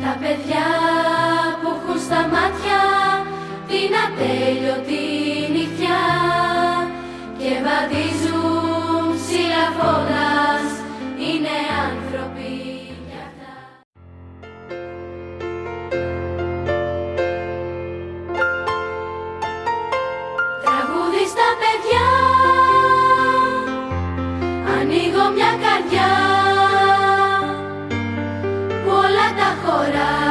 Τα παιδιά που έχουν στα μάτια την ατέλειωτη νυχτιά και βαδίζουν συλλαβώντας, είναι άνθρωποι κι αυτά. Τραγούδι στα παιδιά, ανοίγω μια καρδιά που όλα τα χωρά.